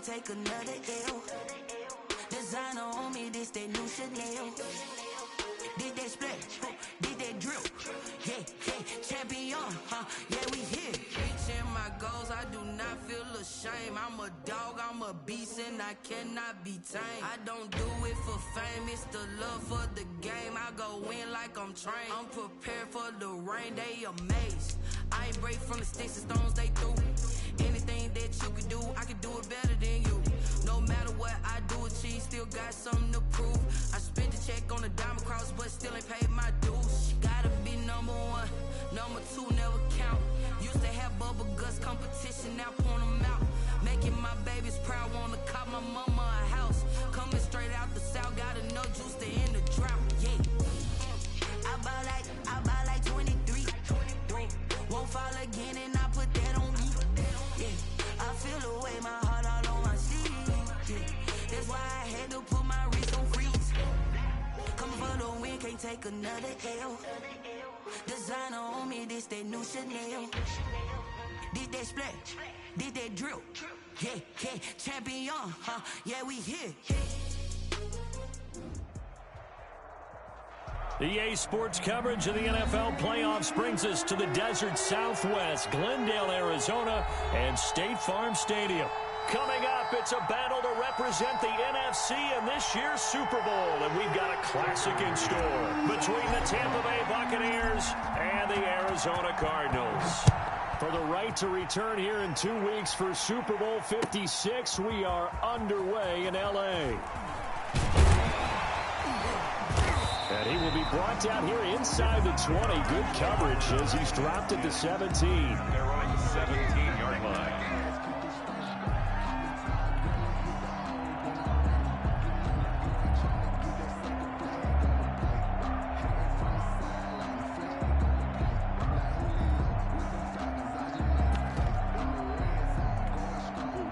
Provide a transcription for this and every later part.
take another L. Designer on me, this that new Chanel. Did that splash, did that drill. Yeah, champion, yeah, we here. Reaching my goals, I do not feel ashamed. I'm a dog, I'm a beast, and I cannot be tamed. I don't do it for fame, it's the love for the game. I go in like I'm trained. I'm prepared for the rain, they amazed. I ain't break from the sticks and stones they threw. Anything that you can do, I can do it better than you. No matter what I do, achieve, still got something to prove. I spent the check on the diamond cross, but still ain't paid my dues. Gotta be number one, number two never count. Used to have bubble guts competition, now point them out. Making my babies proud, wanna cop my mama a house. Coming straight out the south, got enough juice to end the drought. Yeah, I buy like 23. Won't fall again, and I put that on me. Yeah, I feel the way, my heart all on my sleeve. Yeah, that's why I had to put my wrist on freeze. Coming for the win, can't take another L. Designer on me, this that new Chanel. Did that splash, did that drill. Yeah, champion, yeah, we here. The EA Sports coverage of the NFL playoffs brings us to the desert Southwest, Glendale, Arizona, and State Farm Stadium. Coming up, it's a battle to represent the NFC in this year's Super Bowl, and we've got a classic in store between the Tampa Bay Buccaneers and the Arizona Cardinals. For the right to return here in 2 weeks for Super Bowl 56, we are underway in L.A. And he will be brought down here inside the 20. Good coverage as he's dropped at the 17. They're running the 17-yard line.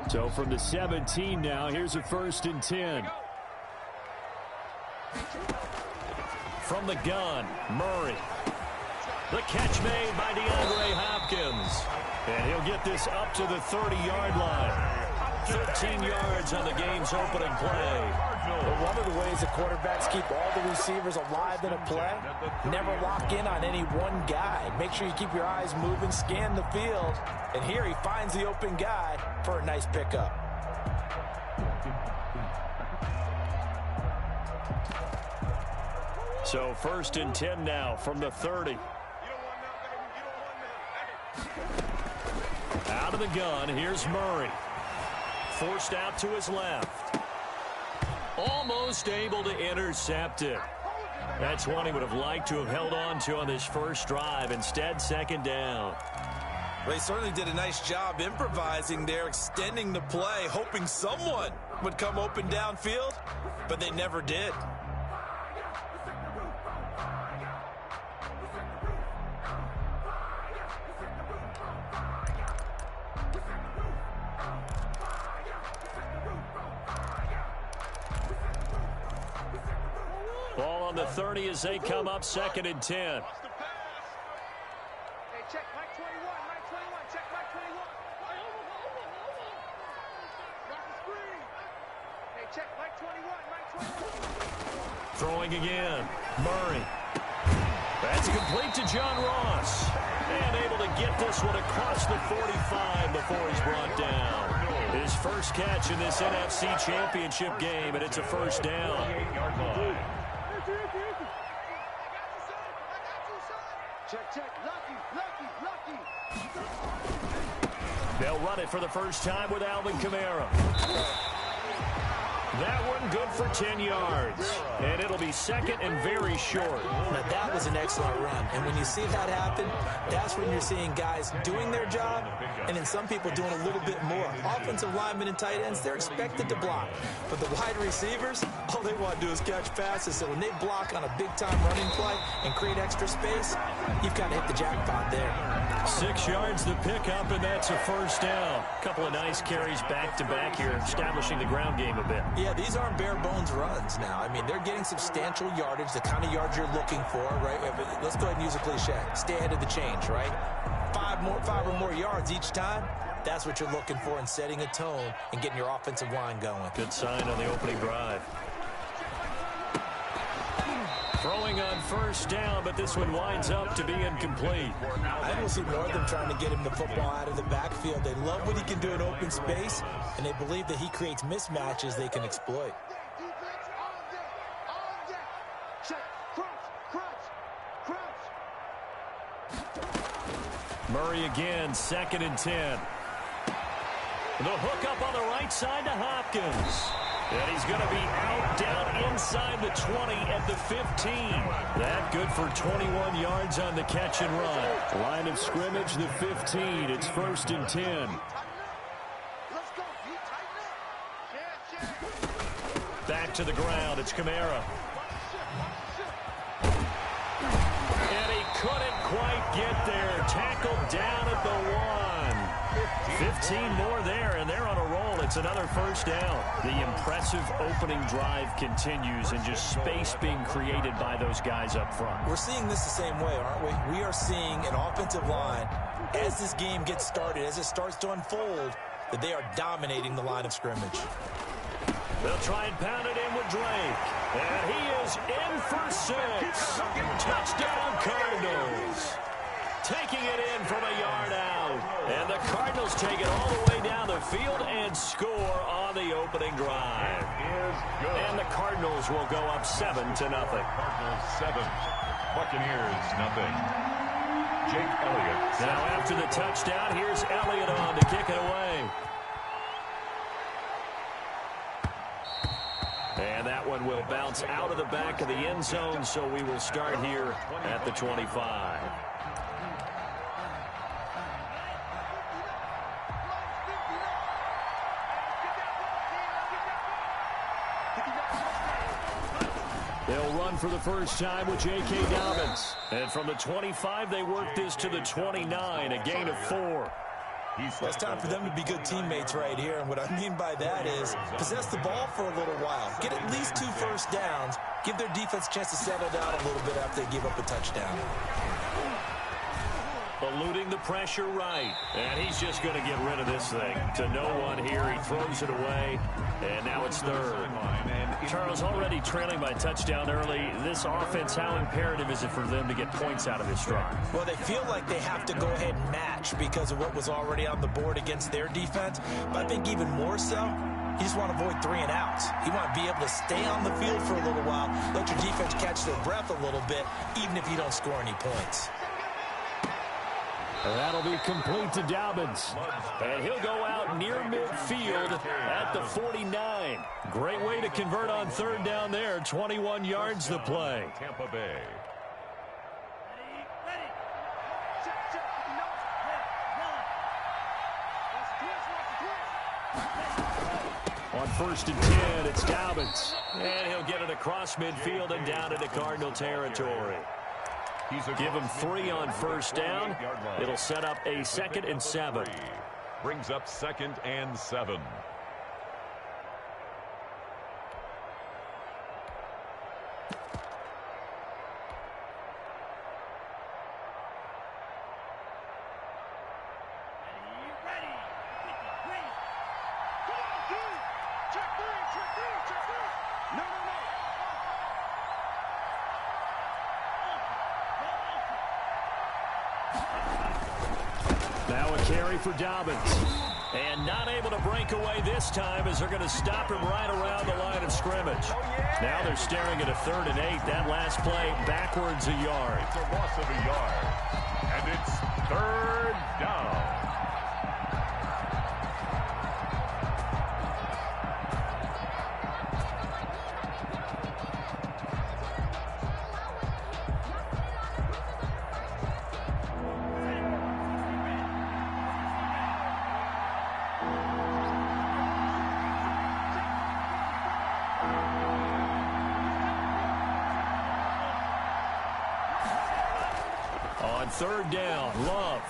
So from the 17 now, here's a 1st and 10. From the gun, Murray. The catch made by DeAndre Hopkins. And he'll get this up to the 30-yard line. 13 yards on the game's opening play. Well, one of the ways the quarterbacks keep all the receivers alive in a play, never lock in on any one guy. Make sure you keep your eyes moving, scan the field. And here he finds the open guy for a nice pickup. So 1st and 10 now from the 30. Out of the gun, here's Murray. Forced out to his left. Almost able to intercept it. That's one he would have liked to have held on to on this first drive. Instead, 2nd down. Well, they certainly did a nice job improvising there, extending the play, hoping someone would come open downfield, but they never did. Ball on the 30 as they come up 2nd and 10. Hey, check Mike 21, Mike 21, check Mike 21. Got the screen. Hey, check Mike 21, Mike 21. Throwing again, Murray. That's complete to John Ross. And able to get this one across the 45 before he's brought down. His first catch in this NFC Championship game, and it's a 1st down. Check, lucky. They'll run it for the first time with Alvin Kamara. That one good for 10 yards. And it'll be 2nd and very short. Now, that was an excellent run. And when you see that happen, that's when you're seeing guys doing their job and then some people doing a little bit more. Offensive linemen and tight ends, they're expected to block. But the wide receivers, all they want to do is catch passes. So when they block on a big-time running play and create extra space, you've got to hit the jackpot there. 6 yards the pickup, and that's a 1st down. Couple of nice carries back-to-back here, establishing the ground game a bit. Yeah, these aren't bare-bones runs now. I mean, they're getting substantial yardage, the kind of yards you're looking for, right? Let's go ahead and use a cliche. Stay ahead of the change, right? 5 or more yards each time. That's what you're looking for in setting a tone and getting your offensive line going. Good sign on the opening drive. Throwing on first down, but this one winds up to be incomplete. I think we'll see more of them trying to get him the football out of the backfield. They love what he can do in open space, and they believe that he creates mismatches they can exploit. Murray again, 2nd and 10. The hook up on the right side to Hopkins. And he's going to be out down inside the 20 at the 15. That good for 21 yards on the catch and run. Line of scrimmage, the 15. It's 1st and 10. Back to the ground. It's Kamara. And he couldn't quite get there. Tackled down at the 1. 15 more there, and they're on a roll. It's another 1st down. The impressive opening drive continues, and just space being created by those guys up front. We're seeing this the same way, aren't we? We are seeing an offensive line, as this game gets started, as it starts to unfold, that they are dominating the line of scrimmage. They'll try and pound it in with Drake. And he is in for 6. Touchdown, Cardinals. Taking it in from a yard out. And the Cardinals take it all the way down the field and score on the opening drive. And the Cardinals will go up 7-0. Cardinals 7, Buccaneers 0. Jake Elliott. Now after the touchdown, here's Elliott on to kick it away. And that one will bounce out of the back of the end zone, so we will start here at the 25. They'll run for the first time with J.K. Dobbins. And from the 25, they work this to the 29, a gain of 4. Well, it's time for them to be good teammates right here. And what I mean by that is possess the ball for a little while. Get at least 2 first downs. Give their defense a chance to settle down a little bit after they give up a touchdown. Eluding the pressure right. And he's just going to get rid of this thing. To no one here. He throws it away. And now it's 3rd. Charles, already trailing by a touchdown early. This offense, how imperative is it for them to get points out of this drive? Well, they feel like they have to go ahead and match because of what was already on the board against their defense. But I think even more so, you just want to avoid 3 and outs. You want to be able to stay on the field for a little while, let your defense catch their breath a little bit, even if you don't score any points. That'll be complete to Dobbins. And he'll go out near midfield at the 49. Great way to convert on 3rd down there. 21 yards the play. Tampa Bay. On 1st and 10, it's Dobbins. And he'll get it across midfield and down into Cardinal territory. Give him 3 on 1st down. It'll set up a 2nd and 7. Brings up 2nd and 7. Now a carry for Dobbins. And not able to break away this time as they're going to stop him right around the line of scrimmage. Now they're staring at a 3rd and 8. That last play backwards a yard. It's a loss of a yard. And it's 3rd down. On 3rd down, Love.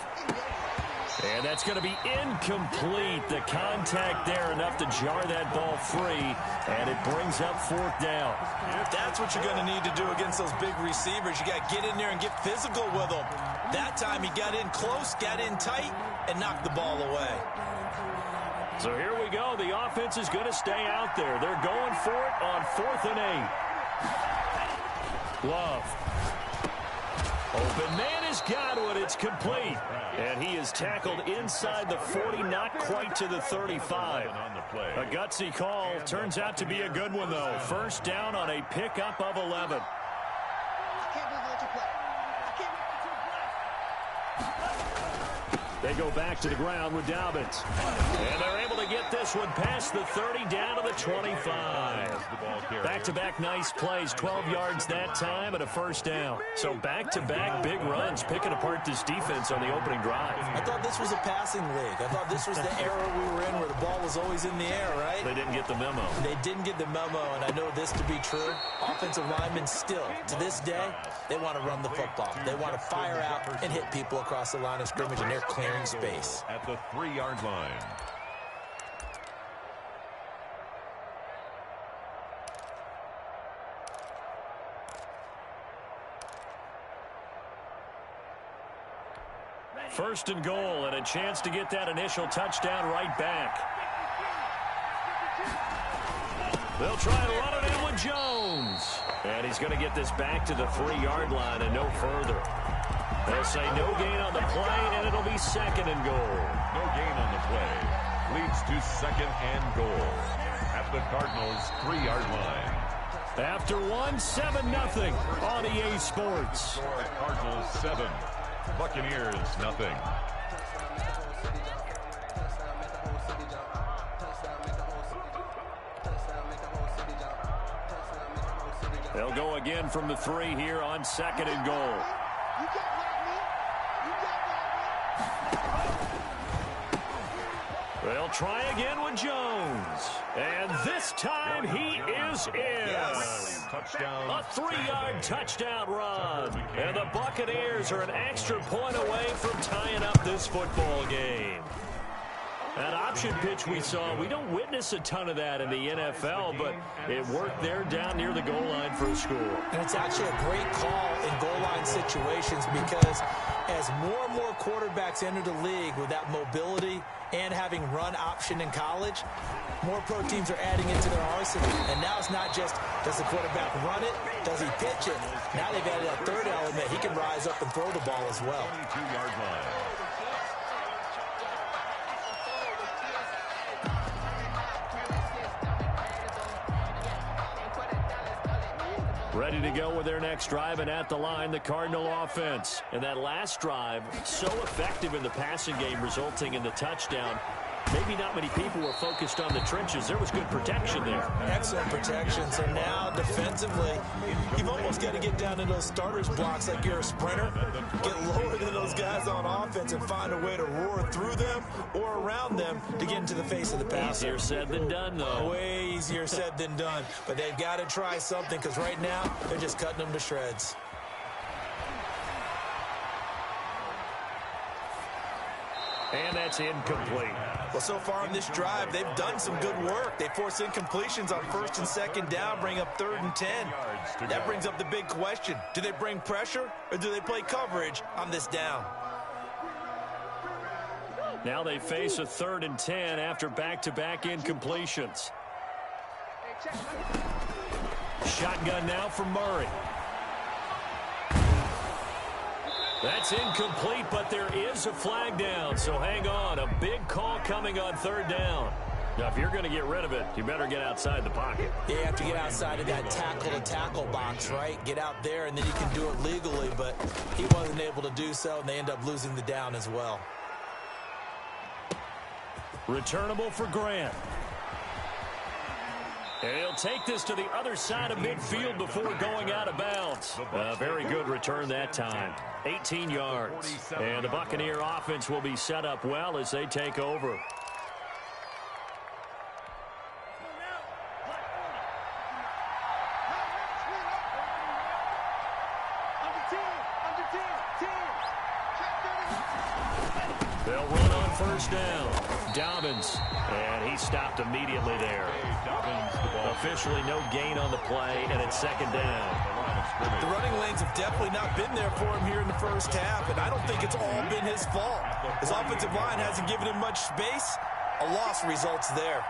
And that's going to be incomplete. The contact there enough to jar that ball free, and it brings up fourth down. That's what you're going to need to do against those big receivers. You got to get in there and get physical with them. That time he got in close, got in tight, and knocked the ball away. So here we go. The offense is going to stay out there. They're going for it on 4th and 8. Love. Open man has got it. It's complete. And he is tackled inside the 40, not quite to the 35. A gutsy call. Turns out to be a good one, though. First down on a pickup of 11. They go back to the ground with Dobbins. And they're able to get this one past the 30 down to the 25. Back-to-back nice plays, 12 yards that time and a first down. So back-to-back big runs picking apart this defense on the opening drive. I thought this was a passing league. I thought this was the era we were in where the ball was always in the air, right? They didn't get the memo. They didn't get the memo, and I know this to be true. Offensive linemen still, to this day, they want to run the football. They want to fire out and hit people across the line of scrimmage, and they're clearing space. At the 3-yard line. First and goal, and a chance to get that initial touchdown right back. They'll try and run it in with Jones. And he's going to get this back to the 3-yard line and no further. They'll say no gain on the play, and it'll be second and goal. No gain on the play. Leads to second and goal. At the Cardinals' 3-yard line. After one, 7-0 on EA Sports. Cardinals 7. Buccaneers nothing. They'll go again from the 3 here on second and goal. They'll try again with Jones. And this time he is in. Touchdown. A 3-yard touchdown run. And the Buccaneers are an extra point away from tying up this football game. That option pitch we saw, we don't witness a ton of that in the NFL, but it worked there down near the goal line for a score. And it's actually a great call in goal line situations because as more and more quarterbacks enter the league with that mobility and having run option in college, more pro teams are adding it to their arsenal. And now it's not just, does the quarterback run it? Does he pitch it? Now they've added that third element. He can rise up and throw the ball as well. 22-yard line. Ready to go with their next drive, and at the line, the Cardinal offense. And that last drive, so effective in the passing game, resulting in the touchdown. Maybe not many people were focused on the trenches. There was good protection there. Excellent protection. So now, defensively, you've almost got to get down in those starters blocks like you're a sprinter. Get lower than those guys on offense and find a way to roar through them or around them to get into the face of the passer. Easier said than done, though. Way easier said than done. But they've got to try something because right now, they're just cutting them to shreds. And that's incomplete. Well, so far on this drive, they've done some good work. They force incompletions on first and second down, bring up 3rd and 10. That brings up the big question. Do they bring pressure or do they play coverage on this down? Now they face a 3rd and 10 after back-to-back incompletions. Shotgun now for Murray. That's incomplete, but there is a flag down, so hang on. A big call coming on 3rd down. Now, if you're going to get rid of it, you better get outside the pocket. You have to get outside of that tackle-to-tackle box, right? Get out there, and then you can do it legally, but he wasn't able to do so, and they end up losing the down as well. Returnable for Grant. And he'll take this to the other side of midfield before going out of bounds. A very good return that time. 18 yards. And the Buccaneer offense will be set up well as they take over. They'll run on first down. Dobbins, and he stopped immediately there. Officially no gain on the play, and it's second down. The running lanes have definitely not been there for him here in the first half, and I don't think it's all been his fault. His offensive line hasn't given him much space. A loss results there.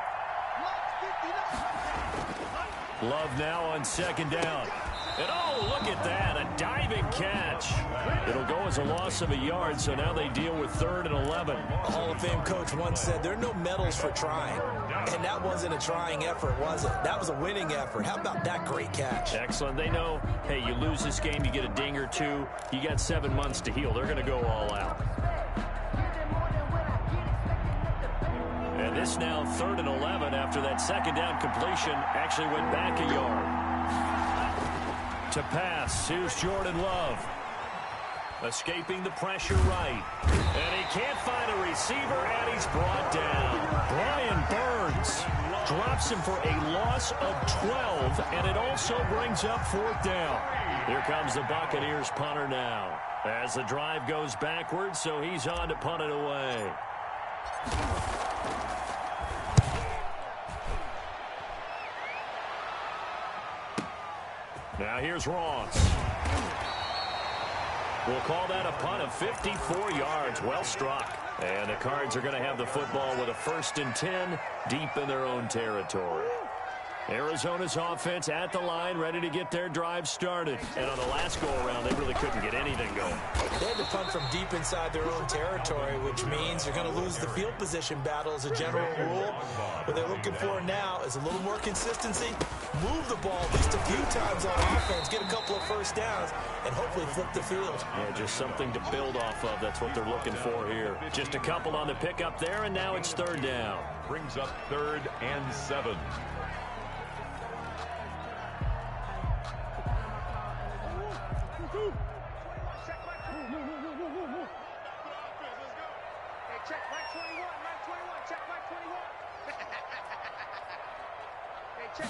Love now on second down. And oh, look at that, a diving catch. It'll go as a loss of a yard, so now they deal with 3rd and 11. A Hall of Fame coach once said there are no medals for trying. And that wasn't a trying effort, was it? That was a winning effort. How about that great catch? Excellent. They know, hey, you lose this game, you get a ding or two. You got 7 months to heal. They're going to go all out. And this now 3rd and 11 after that second down completion actually went back a yard. To pass, here's Jordan Love. Escaping the pressure right. And he can't find a receiver, and he's brought down. Brian Burns drops him for a loss of 12, and it also brings up 4th down. Here comes the Buccaneers punter now. As the drive goes backwards, so he's on to punt it away. Now here's Ross. We'll call that a punt of 54 yards. Well struck. And the Cards are going to have the football with a 1st and 10 deep in their own territory. Arizona's offense at the line, ready to get their drive started. And on the last go-around, they really couldn't get anything going. They had to punt from deep inside their own territory, which means you're going to lose the field position battle as a general rule. What they're looking for now is a little more consistency, move the ball at least a few times on offense, get a couple of first downs, and hopefully flip the field. Yeah, just something to build off of. That's what they're looking for here. Just a couple on the pickup there, and now it's 3rd down. Brings up 3rd and 7. Check Mike 21, Mike 21, check Mike 21. Hey, check.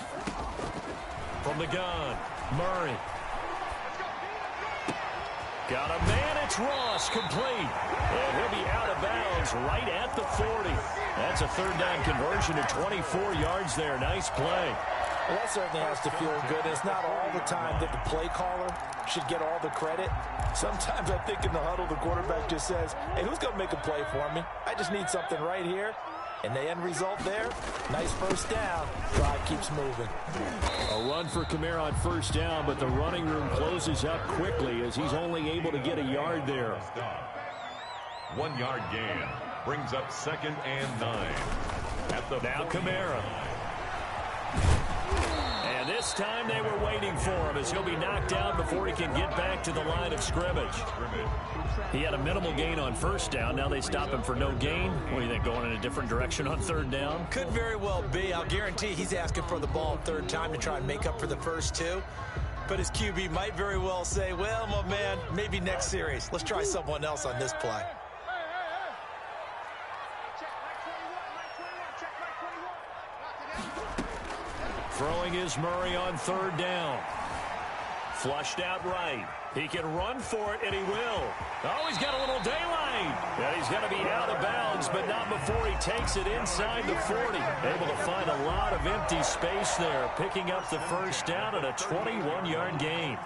From the gun, Murray. Got a man, it's Ross, complete. And he'll be out of bounds right at the 40. That's a 3rd down conversion to 24 yards there. Nice play. Well, that certainly has to feel good. It's not all the time that the play caller should get all the credit. Sometimes I think in the huddle, the quarterback just says, hey, who's going to make a play for me? I just need something right here. And the end result there, nice 1st down. Drive keeps moving. A run for Kamara on 1st down, but the running room closes up quickly as he's only able to get a yard there. 1 yard gain. Brings up 2nd and 9. At the now Kamara. And this time they were waiting for him as he'll be knocked down before he can get back to the line of scrimmage. He had a minimal gain on 1st down. Now they stop him for no gain. What do you think, going in a different direction on 3rd down? Could very well be. I'll guarantee he's asking for the ball 3rd time to try and make up for the first 2. But his QB might very well say, well, my man, maybe next series. Let's try someone else on this play. Throwing is Murray on 3rd down. Flushed out right. He can run for it, and he will. Oh, he's got a little daylight. And he's going to be out of bounds, but not before he takes it inside the 40. Able to find a lot of empty space there, picking up the 1st down and a 21-yard gain.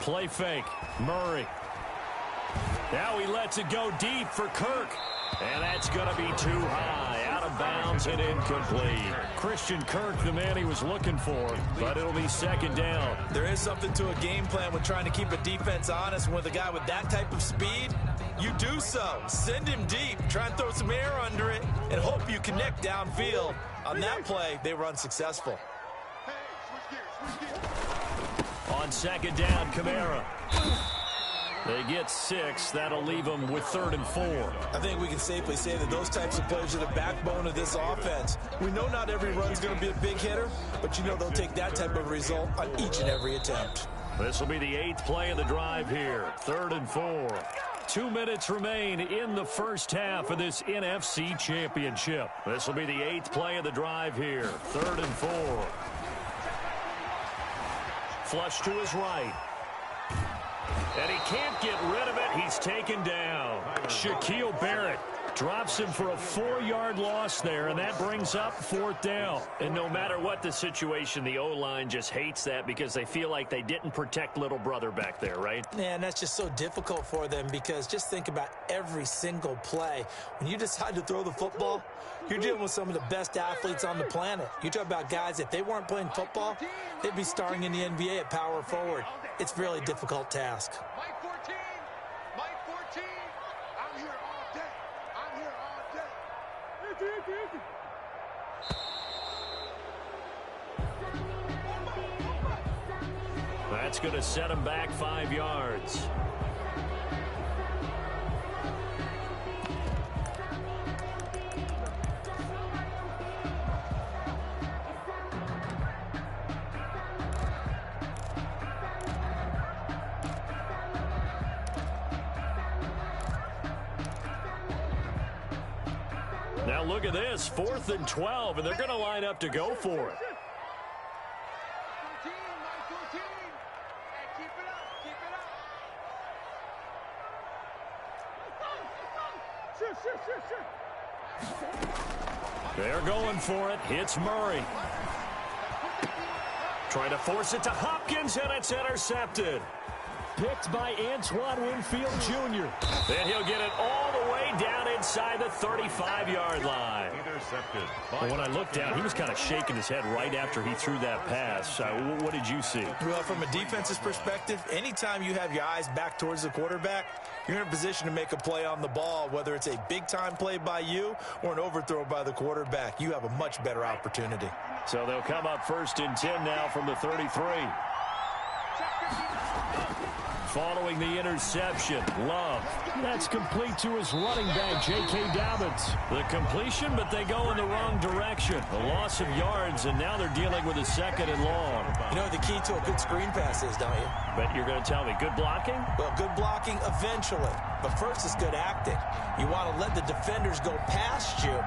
Play fake. Murray. Now he lets it go deep for Kirk. And that's going to be too high. Out of bounds and incomplete. Christian Kirk, the man he was looking for, but it'll be 2nd down. There is something to a game plan with trying to keep a defense honest. With a guy with that type of speed, you do so. Send him deep. Try and throw some air under it and hope you connect downfield. On that play, they were unsuccessful. On 2nd down, Kamara. They get 6. That'll leave them with 3rd and 4. I think we can safely say that those types of plays are the backbone of this offense. We know not every run's going to be a big hitter, but you know they'll take that type of result on each and every attempt. This will be the 8th play of the drive here. 3rd and 4. 2 minutes remain in the first half of this NFC Championship. This will be the 8th play of the drive here. 3rd and 4. Flush to his right. And he can't get rid of it. He's taken down. Shaquille Barrett drops him for a 4-yard loss there, and that brings up 4th down. And no matter what the situation, the O-line just hates that because they feel like they didn't protect little brother back there, right? Yeah, and that's just so difficult for them because just think about every single play. When you decide to throw the football, you're dealing with some of the best athletes on the planet. You talk about guys, if they weren't playing football, they'd be starring in the NBA at power forward. It's a really difficult task. Mike 14, Mike 14. I'm here all day. I'm here all day. That's going to set him back 5 yards. Now look at this, 4th and 12, and they're going to line up to go for it. Mike 14, Mike 14. Hey, keep it up, keep it up. They're going for it. Hits Murray. Trying to force it to Hopkins, and it's intercepted. Picked by Antoine Winfield Jr. And he'll get it all the way down inside the 35-yard line. Intercepted. Well, when I looked down, he was kind of shaking his head right after he threw that pass. What did you see? Well, from a defense's perspective, anytime you have your eyes back towards the quarterback, you're in a position to make a play on the ball, whether it's a big-time play by you or an overthrow by the quarterback. You have a much better opportunity. So they'll come up 1st and 10 now from the 33. Following the interception, Love. That's complete to his running back, J.K. Dobbins. The completion, but they go in the wrong direction. A loss of yards, and now they're dealing with a 2nd and long. You know what the key to a good screen pass is, don't you? But you're going to tell me, good blocking? Well, good blocking eventually. But first is good acting. You want to let the defenders go past you,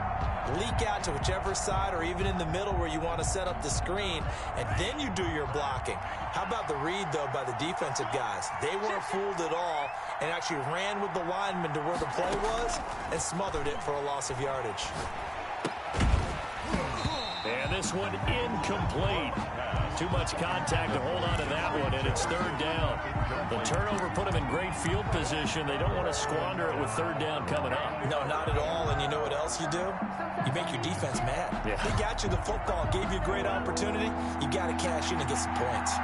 leak out to whichever side or even in the middle where you want to set up the screen, and then you do your blocking. How about the read, though, by the defensive guys? They weren't fooled at all and actually ran with the lineman to where the play was and smothered it for a loss of yardage. And this one incomplete. Too much contact to hold on to that one, and it's 3rd down. The turnover put them in great field position. They don't want to squander it with 3rd down coming up. No, not at all. And you know what else you do? You make your defense mad. Yeah. They got you the football, gave you a great opportunity. You got to cash in and get some points.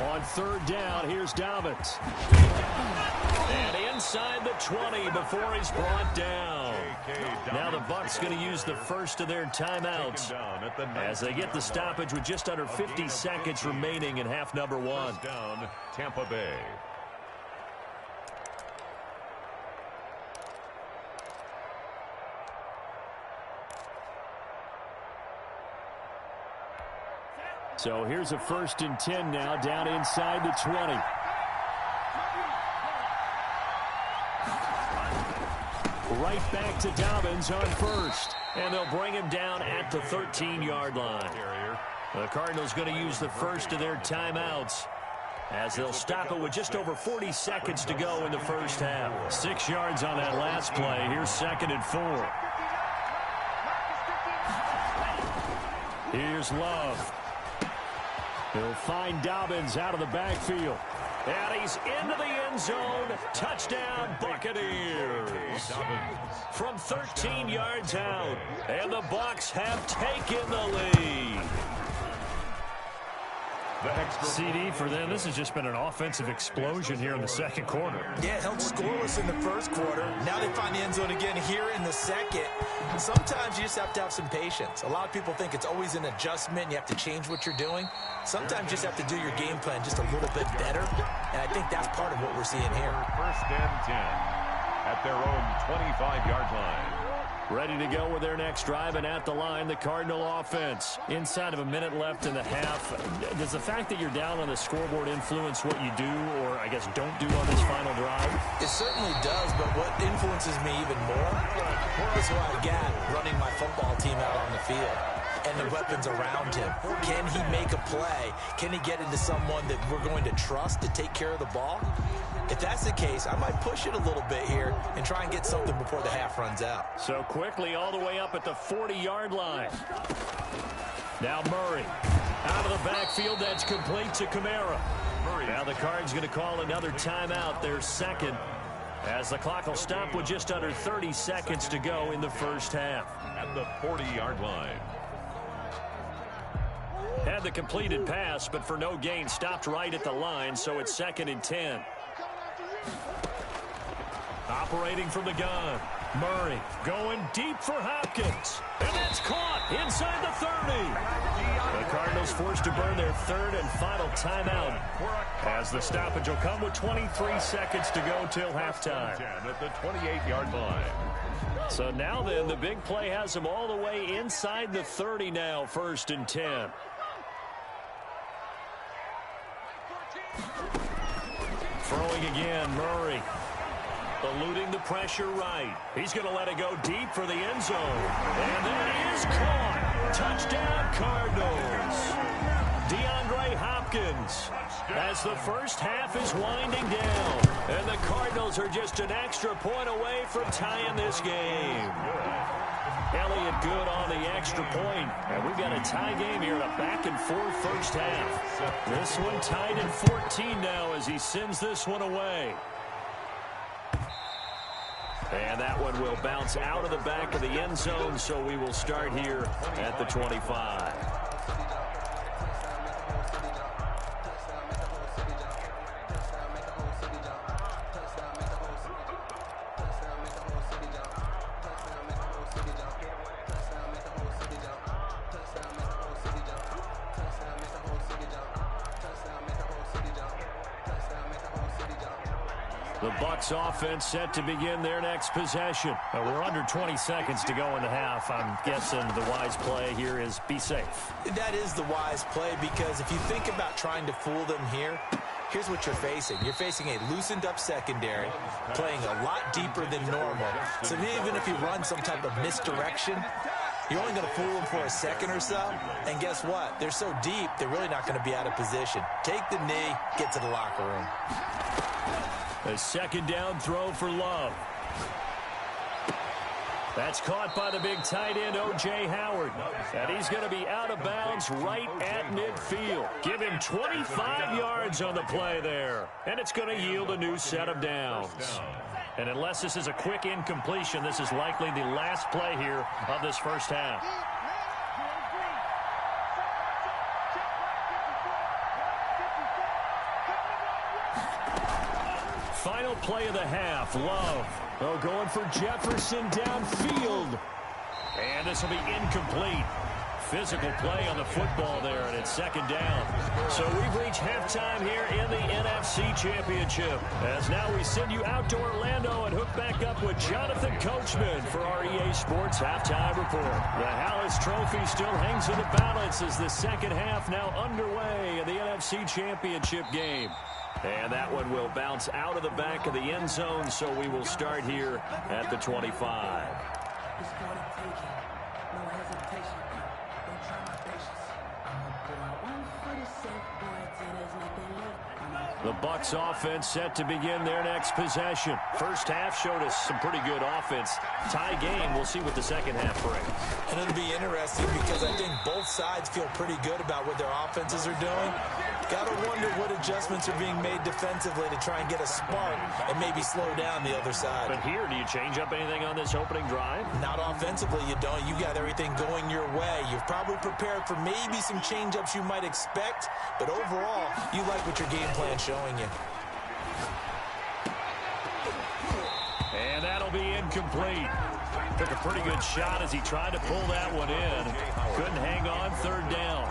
On 3rd down, here's Dobbins. And inside the 20 before he's brought down. Now the Bucs going to use the first of their timeouts as they get the stoppage with just under 50 seconds remaining in half number 1. Down, Tampa Bay. So here's a 1st and 10 now down inside the 20. Right back to Dobbins on 1st. And they'll bring him down at the 13-yard line. The Cardinals going to use the first of their timeouts as they'll stop it with just over 40 seconds to go in the first half. 6 yards on that last play. Here's 2nd and 4. Here's Love. He'll find Dobbins out of the backfield. And he's into the end zone. Touchdown, Buccaneers. From 13 yards out. And the Bucs have taken the lead. CD for them. This has just been an offensive explosion here in the second quarter. Yeah, held scoreless in the first quarter. Now they find the end zone again here in the second. Sometimes you just have to have some patience. A lot of people think it's always an adjustment. You have to change what you're doing. Sometimes you just have to do your game plan just a little bit better. And I think that's part of what we're seeing here. 1st and 10 at their own 25-yard line. Ready to go with their next drive, and at the line, the Cardinal offense. Inside of a minute left in the half, does the fact that you're down on the scoreboard influence what you do, or I guess don't do on this final drive? It certainly does, but what influences me even more is what I've got running my football team out on the field and the weapons around him. Can he make a play? Can he get into someone that we're going to trust to take care of the ball? If that's the case, I might push it a little bit here and try and get something before the half runs out. So quickly all the way up at the 40-yard line. Now Murray. Out of the backfield, that's complete to Kamara. Now the Cards going to call another timeout, their second, as the clock will stop with just under 30 seconds to go in the first half. At the 40-yard line. Had the completed pass, but for no gain, stopped right at the line, so it's 2nd and 10. Operating from the gun. Murray going deep for Hopkins. And that's caught inside the 30. The Cardinals forced to burn their third and final timeout, as the stoppage will come with 23 seconds to go till halftime. At the 28-yard line. So now then, the big play has them all the way inside the 30 now, 1st and 10. Throwing again, Murray. Eluding the pressure right. He's going to let it go deep for the end zone. And that is caught. Touchdown, Cardinals. DeAndre Hopkins, as the first half is winding down. And the Cardinals are just an extra point away from tying this game. Elliott good on the extra point. And we've got a tie game here, a back-and-forth first half. This one tied at 14 now as he sends this one away. And that one will bounce out of the back of the end zone, so we will start here at the 25. The Bucs offense set to begin their next possession. We're under 20 seconds to go in the half. I'm guessing the wise play here is be safe. That is the wise play, because if you think about trying to fool them here, here's what you're facing. You're facing a loosened up secondary, playing a lot deeper than normal. So even if you run some type of misdirection, you're only going to fool them for a second or so. And guess what? They're so deep, they're really not going to be out of position. Take the knee, get to the locker room. A second down throw for Love. That's caught by the big tight end, O.J. Howard. And he's going to be out of bounds right at midfield. Give him 25 yards on the play there. And it's going to yield a new set of downs. And unless this is a quick incompletion, this is likely the last play here of this first half. Final play of the half. Love. Oh, going for Jefferson downfield. And this will be incomplete. Physical play on the football there, and it's second down. So we've reached halftime here in the NFC Championship. As now we send you out to Orlando and hook back up with Jonathan Coachman for our EA Sports Halftime Report. The Hallis Trophy still hangs in the balance as the second half now underway in the NFC Championship game. And that one will bounce out of the back of the end zone, so we will start here at the 25. The Bucs offense set to begin their next possession. First half showed us some pretty good offense. Tie game, we'll see what the second half brings. And it'll be interesting because I think both sides feel pretty good about what their offenses are doing. Got to wonder what adjustments are being made defensively to try and get a spark and maybe slow down the other side. But here, do you change up anything on this opening drive? Not offensively, you don't. You got everything going your way. You've probably prepared for maybe some change-ups you might expect, but overall, you like what your game plan's showing you. And that'll be incomplete. Took a pretty good shot as he tried to pull that one in. Couldn't hang on, third down.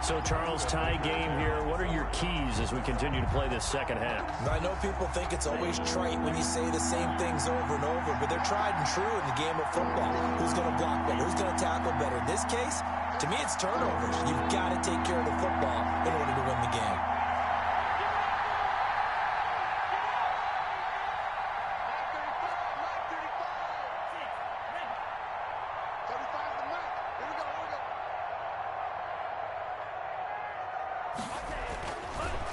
So, Charles, tie game here. What are your keys as we continue to play this second half? I know people think it's always trite when you say the same things over and over, but they're tried and true in the game of football. Who's going to block better? Who's going to tackle better? In this case, to me, it's turnovers. You've got to take care of the football in order to win the game.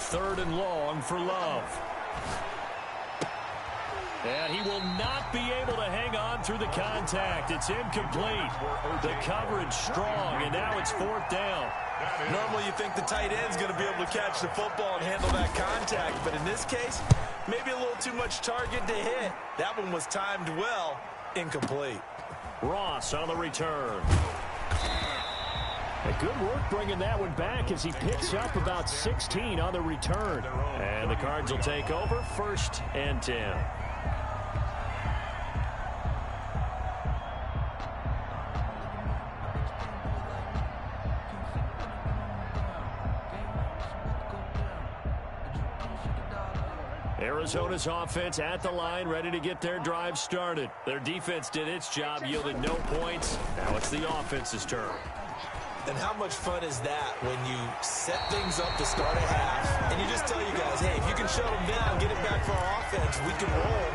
Third and long for Love. And he will not be able to hang on through the contact. It's incomplete. The coverage strong, and now it's fourth down. Normally you think the tight end's going to be able to catch the football and handle that contact, but in this case, maybe a little too much target to hit. That one was timed well, incomplete. Ross on the return. Good work bringing that one back as he picks up about 16 on the return. And the Cards will take over, 1st and 10. Arizona's offense at the line, ready to get their drive started. Their defense did its job, yielded no points. Now it's the offense's turn. And how much fun is that when you set things up to start a half, and you just tell you guys, hey, if you can shut them down, get it back for our offense, we can roll.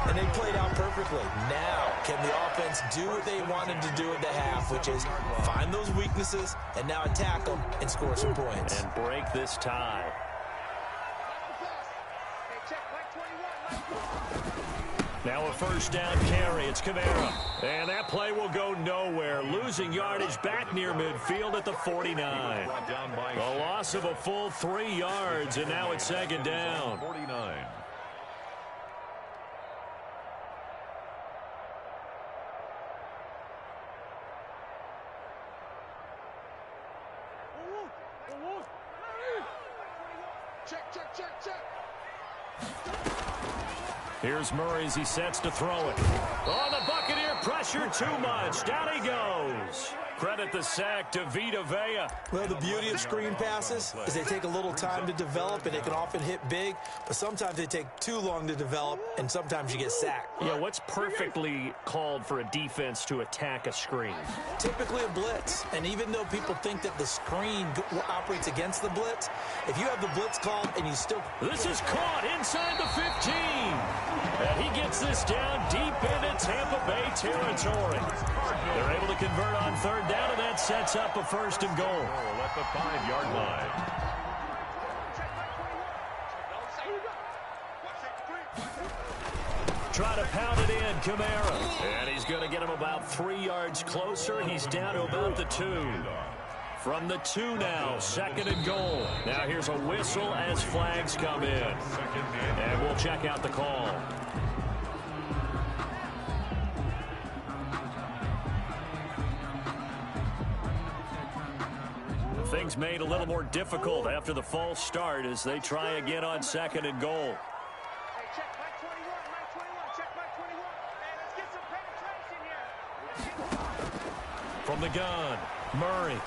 And they played out perfectly. Now, can the offense do what they wanted to do at the half, which is find those weaknesses and now attack them and score some points. And break this tie. Now a first down carry. It's Kamara. And that play will go nowhere. Losing yardage back near midfield at the 49. A loss of a full 3 yards, and now it's second down. 49. Check. Here's Murray as he sets to throw it. Oh, the Buccaneer pressure too much. Down he goes. Credit the sack to Vita Vea. Well, the beauty of screen passes is they take a little time to develop, and they can often hit big, but sometimes they take too long to develop, and sometimes you get sacked. Yeah, what's perfectly called for a defense to attack a screen? Typically a blitz, and even though people think that the screen operates against the blitz, if you have the blitz called and you still... This is caught inside the 15. And he gets this down deep into Tampa Bay territory. They're able to convert on third down, and that sets up a 1st and goal. At the 5-yard line. Try to pound it in, Kamara. And he's going to get him about 3 yards closer. He's down to about the 2. From the 2 now, 2nd and goal. Now here's a whistle as flags come in. And we'll check out the call. Things made a little more difficult after the false start as they try again on 2nd and goal. Hey, check my 21, check my 21. Hey, let's get some penetration here. From the gun, Murray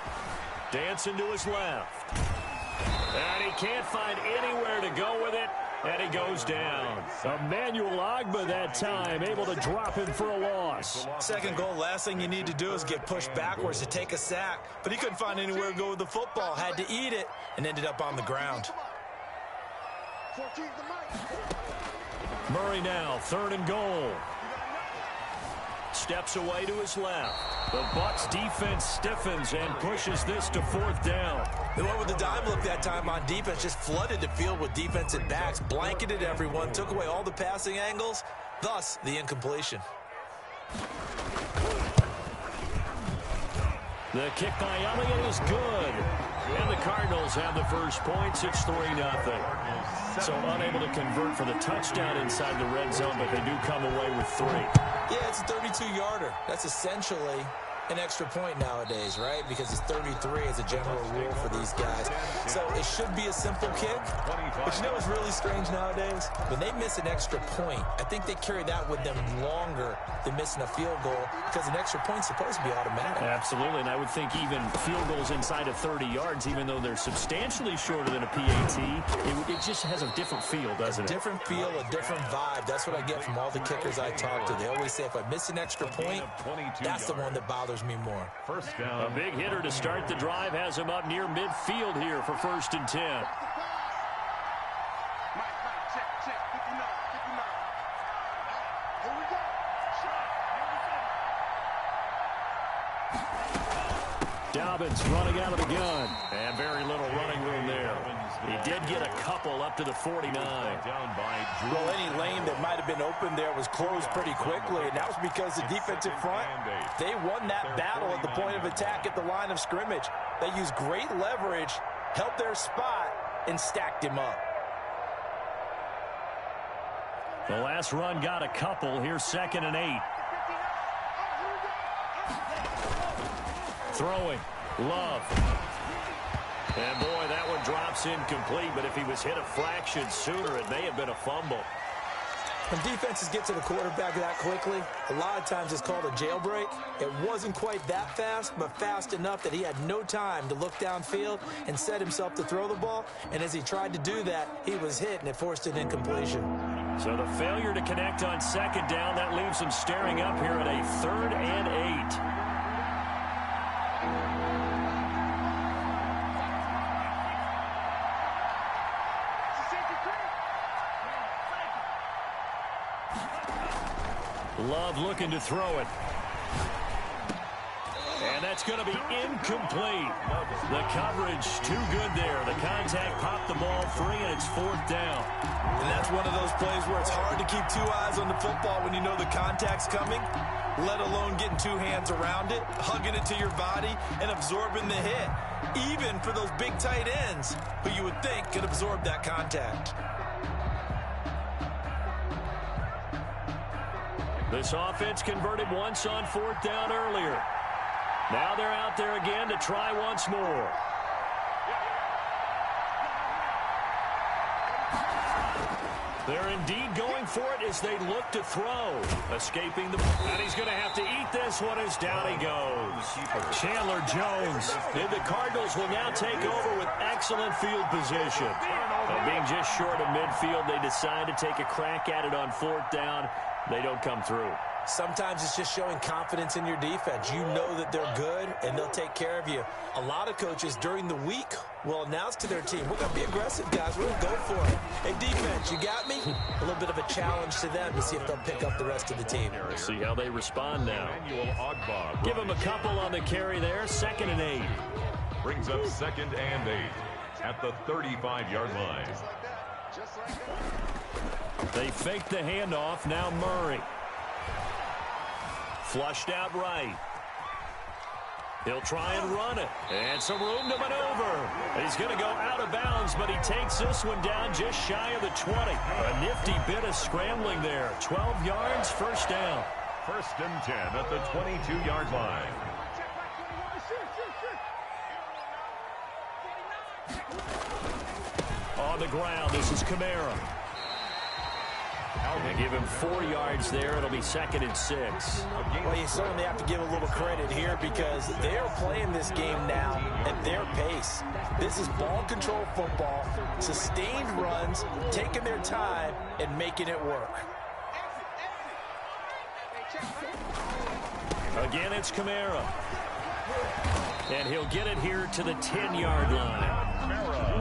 dancing to his left. And he can't find anywhere to go with it, and he goes down. Emmanuel Ogbah that time, able to drop him for a loss. 2nd goal, last thing you need to do is get pushed backwards to take a sack. But he couldn't find anywhere to go with the football, had to eat it, and ended up on the ground. Murray now, 3rd and goal. Steps away to his left. The Bucs defense stiffens and pushes this to 4th down. They went with the dime look that time on defense, just flooded the field with defensive backs, blanketed everyone, took away all the passing angles, thus the incompletion. The kick by Elliott is good. And the Cardinals have the first points. It's 3-0. So unable to convert for the touchdown inside the red zone, but they do come away with 3. Yeah, it's a 32-yarder. That's essentially an extra point nowadays, right? Because it's 33 as a general rule for these guys. So it should be a simple kick. But you know what's really strange nowadays? When they miss an extra point, I think they carry that with them longer than missing a field goal because an extra point's supposed to be automatic. Absolutely, and I would think even field goals inside of 30 yards, even though they're substantially shorter than a PAT, it just has a different feel, doesn't it? A different feel, a different vibe. That's what I get from all the kickers I talk to. They always say if I miss an extra point, that's the one that bothers me more. First down. A big hitter to start the drive has him up near midfield here for 1st and 10. Dobbins running out of the gun. And very little running room there. He did get a couple up to the 49. Well, any lane that might have been open there was closed pretty quickly, and that was because the defensive front, they won that battle at the point of attack at the line of scrimmage. They used great leverage, held their spot, and stacked him up. The last run got a couple. Here's 2nd and 8. Throwing. Love. And boy, that one drops incomplete, but if he was hit a fraction sooner, it may have been a fumble. When defenses get to the quarterback that quickly, a lot of times it's called a jailbreak. It wasn't quite that fast, but fast enough that he had no time to look downfield and set himself to throw the ball. And as he tried to do that, he was hit, and it forced an incompletion. So the failure to connect on 2nd down, that leaves him staring up here at a 3rd and 8. Love looking to throw it. And that's going to be incomplete. The coverage too good there. The contact popped the ball free, and it's 4th down. And that's one of those plays where it's hard to keep 2 eyes on the football when you know the contact's coming, let alone getting 2 hands around it, hugging it to your body, and absorbing the hit, even for those big tight ends who you would think could absorb that contact. This offense converted once on 4th down earlier. Now they're out there again to try once more. They're indeed going for it as they look to throw. Escaping the... And he's going to have to eat this one as down he goes. Chandler Jones. And the Cardinals will now take over with excellent field position. And being just short of midfield, they decide to take a crack at it on 4th down. They don't come through. Sometimes it's just showing confidence in your defense. You know that they're good, and they'll take care of you. A lot of coaches during the week will announce to their team, we're going to be aggressive, guys. We're going to go for it. Hey, defense, you got me? A little bit of a challenge to them to see if they'll pick up the rest of the team. We'll see how they respond now. Give them a couple on the carry there. 2nd and 8. Brings up 2nd and 8 at the 35-yard line. They fake the handoff. Now Murray. Flushed out right. He'll try and run it. And some room to maneuver. He's going to go out of bounds, but he takes this one down just shy of the 20. A nifty bit of scrambling there. 12 yards, 1st down. 1st and 10 at the 22-yard line. On the ground, this is Kamara. They give him 4 yards there. It'll be 2nd and 6. Well, you certainly have to give a little credit here because they are playing this game now at their pace. This is ball control football, sustained runs, taking their time and making it work. Again, it's Kamara. And he'll get it here to the 10-yard line.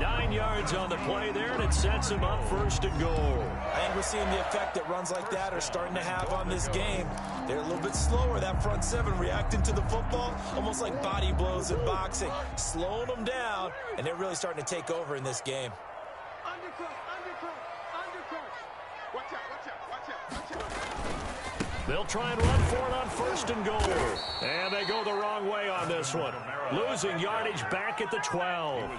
9 yards on the play there, and it sets him up 1st and goal. I think we're seeing the effect that runs like that are starting to have on this game. They're a little bit slower, that front 7 reacting to the football, almost like body blows in boxing, slowing them down, and they're really starting to take over in this game. Undercut. Watch out. They'll try and run for it on first and goal. And they go the wrong way on this one. Losing yardage back at the 12.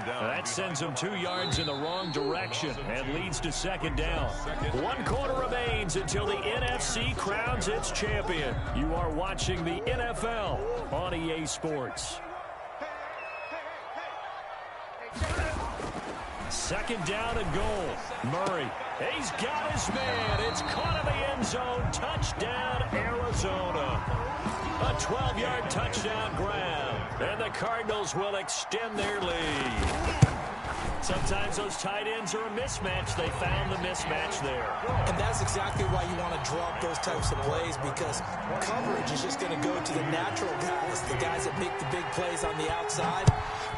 That sends them 2 yards in the wrong direction and leads to second down. 1 quarter remains until the NFC crowns its champion. You are watching the NFL on EA Sports. Second down and goal. Murray. He's got his man. It's caught in the end zone. Touchdown, Arizona. A 12-yard touchdown grab. And the Cardinals will extend their lead. Sometimes those tight ends are a mismatch. They found the mismatch there. And that's exactly why you want to drop those types of plays, because coverage is just going to go to the natural guys, the guys that make the big plays on the outside.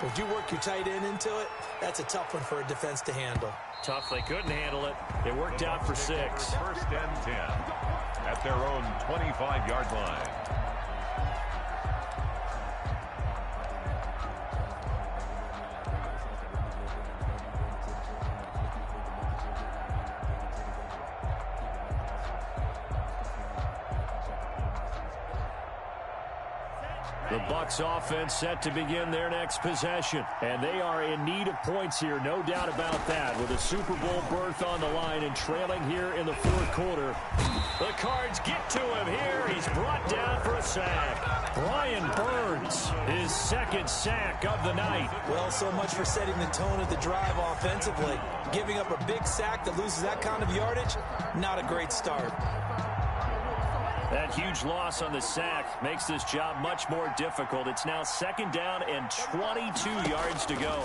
But if you work your tight end into it, that's a tough one for a defense to handle. Tough. They couldn't handle it. It worked out for 6. First and 10 at their own 25-yard line. The Bucs offense set to begin their next possession. And they are in need of points here, no doubt about that. With a Super Bowl berth on the line and trailing here in the 4th quarter. The Cards get to him here. He's brought down for a sack. Brian Burns, his 2nd sack of the night. Well, so much for setting the tone of the drive offensively. Giving up a big sack that loses that kind of yardage, not a great start. That huge loss on the sack makes this job much more difficult. It's now 2nd down and 22 yards to go.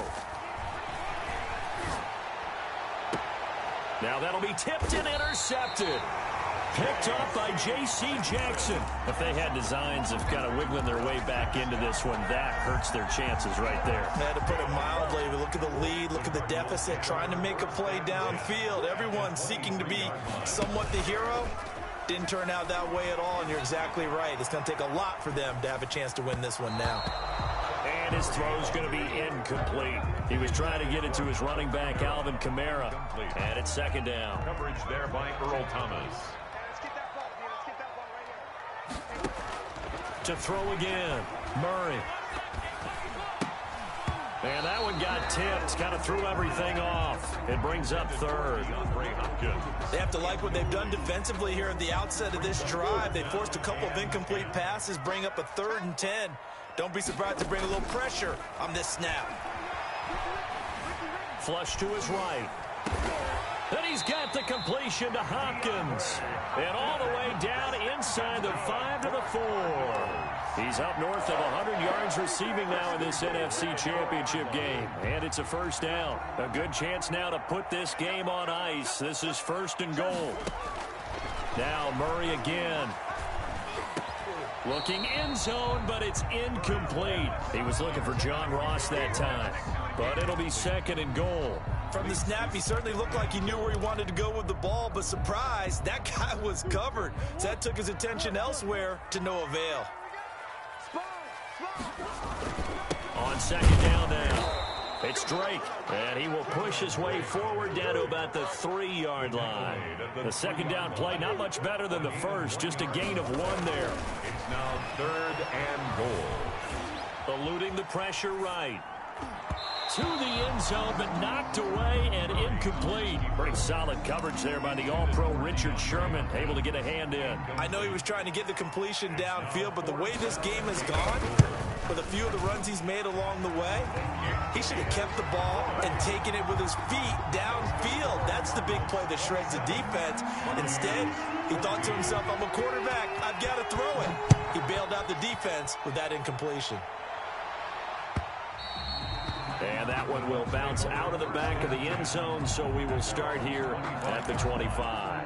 Now that'll be tipped and intercepted. Picked up by J.C. Jackson. If they had designs of kind of wiggling their way back into this one, that hurts their chances right there. To put it mildly, look at the lead, look at the deficit, trying to make a play downfield. Everyone seeking to be somewhat the hero. Didn't turn out that way at all, and you're exactly right. It's going to take a lot for them to have a chance to win this one now. And his throw's going to be incomplete. He was trying to get it to his running back, Alvin Kamara. And it's 2nd down. Coverage there by Earl Thomas. Let's get that ball, D. Let's get that ball right here. To throw again, Murray. And that one got tipped, kind of threw everything off. It brings up 3rd. They have to like what they've done defensively here at the outset of this drive. They forced a couple of incomplete passes, bring up a 3rd and 10. Don't be surprised to bring a little pressure on this snap. Flush to his right. And he's got the completion to Hopkins. And all the way down inside the 5 to the 4. He's up north of 100 yards receiving now in this NFC Championship game. And it's a 1st down. A good chance now to put this game on ice. This is 1st and goal. Now Murray again. Looking end zone, but it's incomplete. He was looking for John Ross that time. But it'll be 2nd and goal. From the snap, he certainly looked like he knew where he wanted to go with the ball, but surprise, that guy was covered. So that took his attention elsewhere to no avail. On 2nd down now, it's Drake, and he will push his way forward down to about the 3-yard line. The 2nd down play, not much better than the first, just a gain of 1 there. It's now 3rd and goal. Eluding the pressure right. To the end zone, but knocked away and incomplete. Pretty solid coverage there by the All-Pro Richard Sherman, able to get a hand in. I know he was trying to get the completion downfield, but the way this game has gone, with a few of the runs he's made along the way, he should have kept the ball and taken it with his feet downfield. That's the big play that shreds the defense. Instead, he thought to himself, I'm a quarterback, I've got to throw it. He bailed out the defense with that incompletion. And that one will bounce out of the back of the end zone, so we will start here at the 25.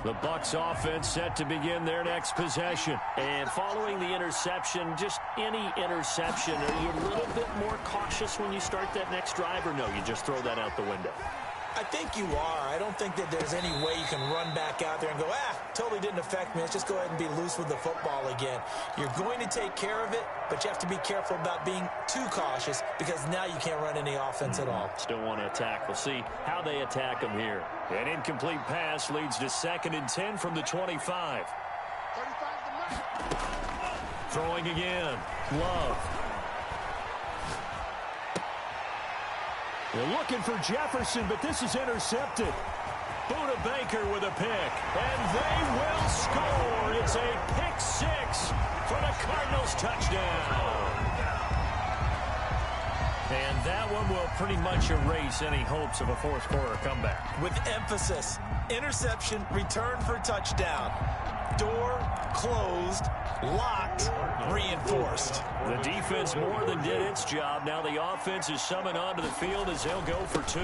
The Bucs offense set to begin their next possession. And following the interception, just any interception, are you a little bit more cautious when you start that next drive, or no, you just throw that out the window? I think you are. I don't think that there's any way you can run back out there and go, totally didn't affect me. Let's just go ahead and be loose with the football again. You're going to take care of it, but you have to be careful about being too cautious because now you can't run any offense at all. Still want to attack. We'll see how they attack them here. An incomplete pass leads to 2nd and 10 from the 25. Throwing again. Love. They're looking for Jefferson, but this is intercepted. Buda Baker with a pick, and they will score. It's a pick 6 for the Cardinals touchdown. And that one will pretty much erase any hopes of a fourth quarter comeback. With emphasis, interception, return for touchdown. Door closed, locked, reinforced. The defense more than did its job. Now the offense is summoned onto the field as they'll go for 2.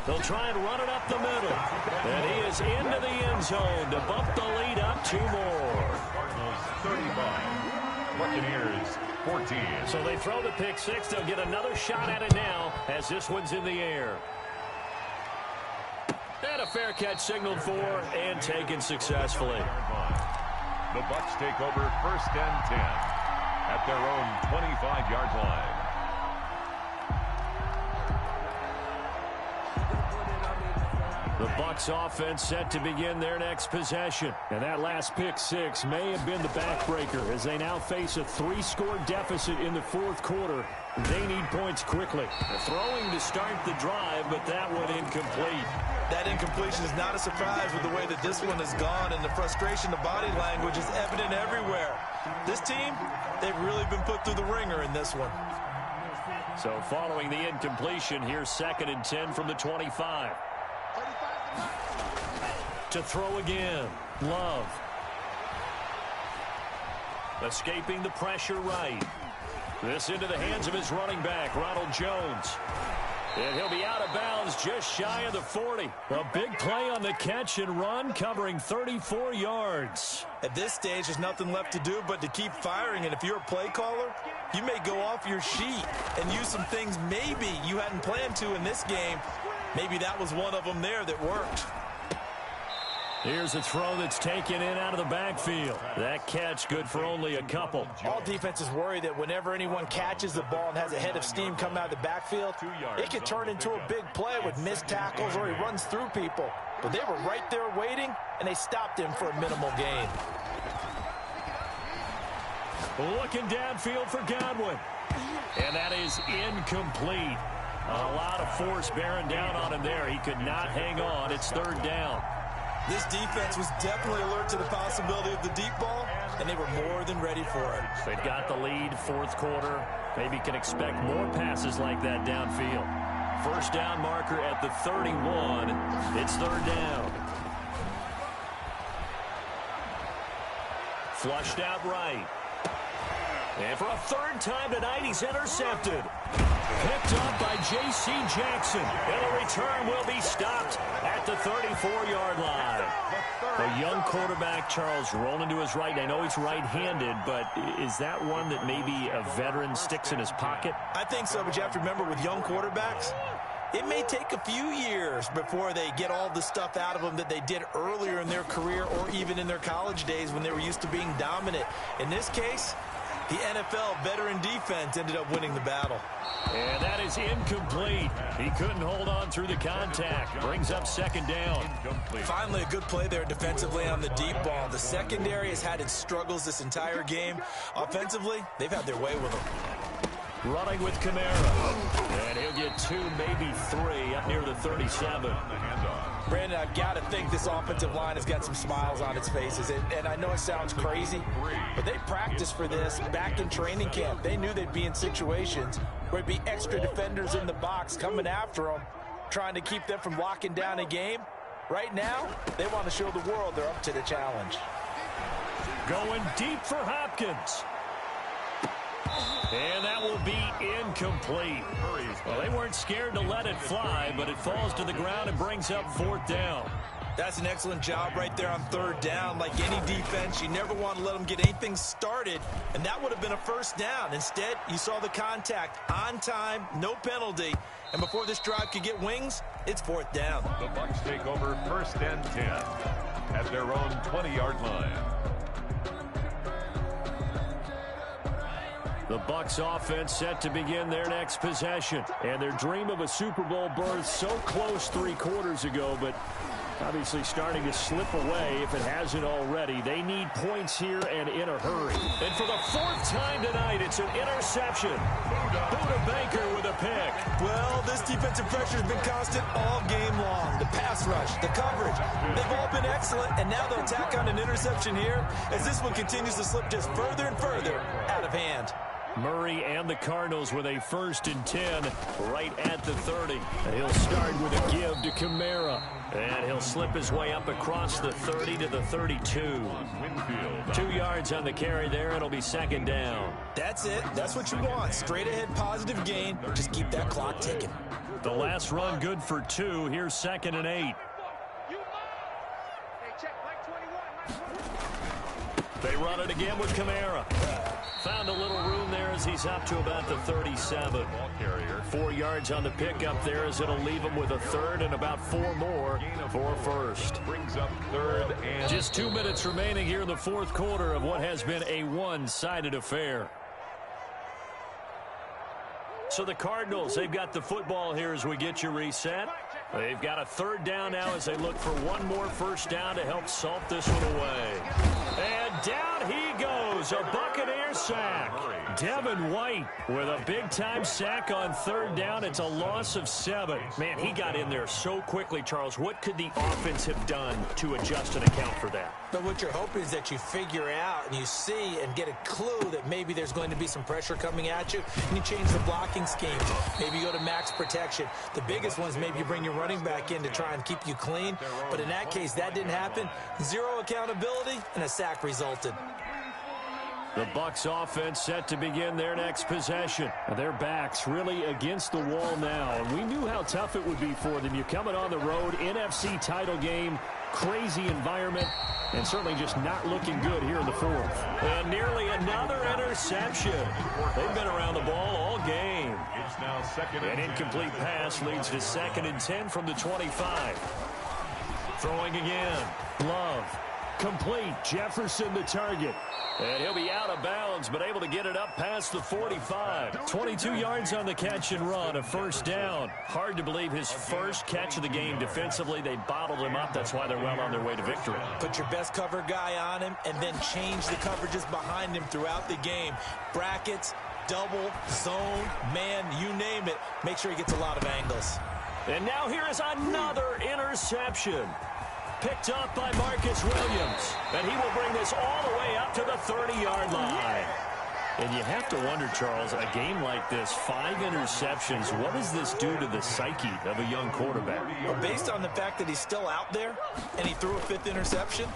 They'll try and run it up the middle. And he is into the end zone to bump the lead up 2 more. Cardinals 35, Buccaneers 14. So they throw the pick 6. They'll get another shot at it now as this one's in the air. And a fair catch signaled for and taken successfully. The Bucs take over 1st and 10 at their own 25-yard line. The Bucs offense set to begin their next possession. And that last pick 6 may have been the backbreaker as they now face a 3-score deficit in the fourth quarter. They need points quickly. They're throwing to start the drive, but that one incomplete. That incompletion is not a surprise with the way that this one has gone, and the frustration, the body language is evident everywhere. This team, they've really been put through the ringer in this one. So following the incompletion, here's 2nd and 10 from the 25. To throw again, Love. Escaping the pressure right. This into the hands of his running back, Ronald Jones. And he'll be out of bounds just shy of the 40. A big play on the catch and run, covering 34 yards. At this stage, there's nothing left to do but to keep firing. And if you're a play caller, you may go off your sheet and use some things maybe you hadn't planned to in this game. Maybe that was one of them there that worked. Here's a throw that's taken in out of the backfield. That catch good for only a couple. All defenses worry that whenever anyone catches the ball and has a head of steam coming out of the backfield, it could turn into a big play with missed tackles or he runs through people. But they were right there waiting, and they stopped him for a minimal gain. Looking downfield for Godwin. And that is incomplete. A lot of force bearing down on him there. He could not hang on. It's 3rd down. This defense was definitely alert to the possibility of the deep ball, and they were more than ready for it. They've got the lead, fourth quarter. Maybe can expect more passes like that downfield. 1st down marker at the 31. It's 3rd down. Flushed out right. And for a 3rd time tonight, he's intercepted. Picked up by J.C. Jackson. And the return will be stopped at the 34-yard line. The young quarterback, Charles, rolling to his right. I know he's right-handed, but is that one that maybe a veteran sticks in his pocket? I think so, but you have to remember with young quarterbacks, it may take a few years before they get all the stuff out of them that they did earlier in their career or even in their college days when they were used to being dominant. In this case, the NFL veteran defense ended up winning the battle. And that is incomplete. He couldn't hold on through the contact. Brings up 2nd down. Incomplete. Finally, a good play there defensively on the deep ball. The secondary has had its struggles this entire game. Offensively, they've had their way with them. Running with Kamara. And he'll get 2, maybe 3 up near the 37. Brandon, I've got to think this offensive line has got some smiles on its faces. And I know it sounds crazy, but they practiced for this back in training camp. They knew they'd be in situations where it'd be extra defenders in the box coming after them, trying to keep them from locking down a game. Right now, they want to show the world they're up to the challenge. Going deep for Hopkins. And that will be incomplete. Well, they weren't scared to let it fly, but it falls to the ground and brings up 4th down. That's an excellent job right there on third down. Like any defense, you never want to let them get anything started, and that would have been a first down. Instead, you saw the contact on time, no penalty, and before this drive could get wings, it's fourth down. The Bucs take over 1st and 10 at their own 20-yard line. The Bucs offense set to begin their next possession. And their dream of a Super Bowl berth so close 3 quarters ago, but obviously starting to slip away if it hasn't already. They need points here and in a hurry. And for the 4th time tonight, it's an interception. Buda Baker with a pick. Well, this defensive pressure has been constant all game long. The pass rush, the coverage, they've all been excellent, and now they'll tack on an interception here as this one continues to slip just further and further out of hand. Murray and the Cardinals with a 1st and 10 right at the 30. And he'll start with a give to Kamara. And he'll slip his way up across the 30 to the 32. 2 yards on the carry there. It'll be 2nd down. That's it. That's what you want. Straight ahead positive gain. Just keep that clock ticking. The last run good for 2. Here's 2nd and 8. They run it again with Kamara. Found a little room there as he's up to about the 37. Ball carrier. 4 yards on the pickup there as it'll leave him with a 3rd and about 4 more for 1st. Brings up 3rd and... Just 2 minutes remaining here in the 4th quarter of what has been a one-sided affair. So the Cardinals, they've got the football here as we get you reset. They've got a 3rd down now as they look for one more 1st down to help salt this one away. And down he goes, a Buccaneer sack. Devin White with a big-time sack on 3rd down. It's a loss of 7. Man, he got in there so quickly, Charles. What could the offense have done to adjust and account for that? But what you're hoping is that you figure out and you see and get a clue that maybe there's going to be some pressure coming at you, and you change the blocking scheme. Maybe you go to max protection. The biggest one is maybe you bring your running back in to try and keep you clean. But in that case, that didn't happen. 0 accountability, and a sack resulted. The Bucs offense set to begin their next possession. Their backs really against the wall now, and we knew how tough it would be for them. You're coming on the road, NFC title game, crazy environment, and certainly just not looking good here in the 4th. And nearly another interception. They've been around the ball all game. It's now 2nd and An incomplete pass leads to 2nd and 10 from the 25. Throwing again. Love. Complete. Jefferson the target. And he'll be out of bounds, but able to get it up past the 45. 22 yards on the catch and run, a 1st down. Hard to believe his first catch of the game defensively. They bottled him up. That's why they're well on their way to victory. Put your best cover guy on him and then change the coverages behind him throughout the game. Brackets, double, zone, man, you name it. Make sure he gets a lot of angles. And now here is another interception. Picked up by Marcus Williams. And he will bring this all the way up to the 30-yard line. And you have to wonder, Charles, a game like this, 5 interceptions, what does this do to the psyche of a young quarterback? Well, based on the fact that he's still out there and he threw a 5th interception,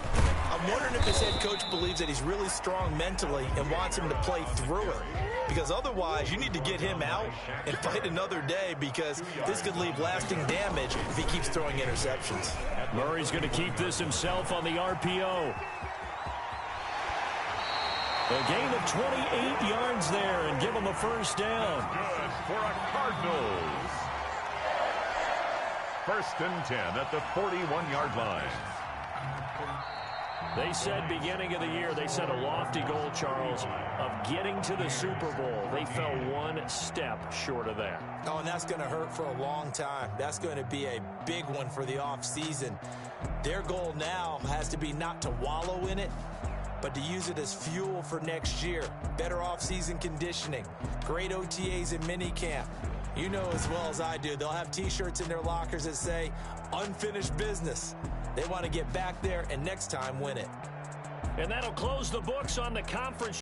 I'm wondering if his head coach believes that he's really strong mentally and wants him to play through it. Because otherwise, you need to get him out and fight another day, because this could leave lasting damage if he keeps throwing interceptions. Murray's going to keep this himself on the RPO. A gain of 28 yards there and give him a 1st down. good for a Cardinals. 1st and 10 at the 41-yard line. They said beginning of the year, they set a lofty goal, Charles, of getting to the Super Bowl. They fell 1 step short of that. Oh, and that's going to hurt for a long time. That's going to be a big one for the offseason. Their goal now has to be not to wallow in it, but to use it as fuel for next year. Better offseason conditioning, great OTAs and minicamp. You know as well as I do, they'll have T-shirts in their lockers that say, unfinished business. They want to get back there and next time win it. And that'll close the books on the conference.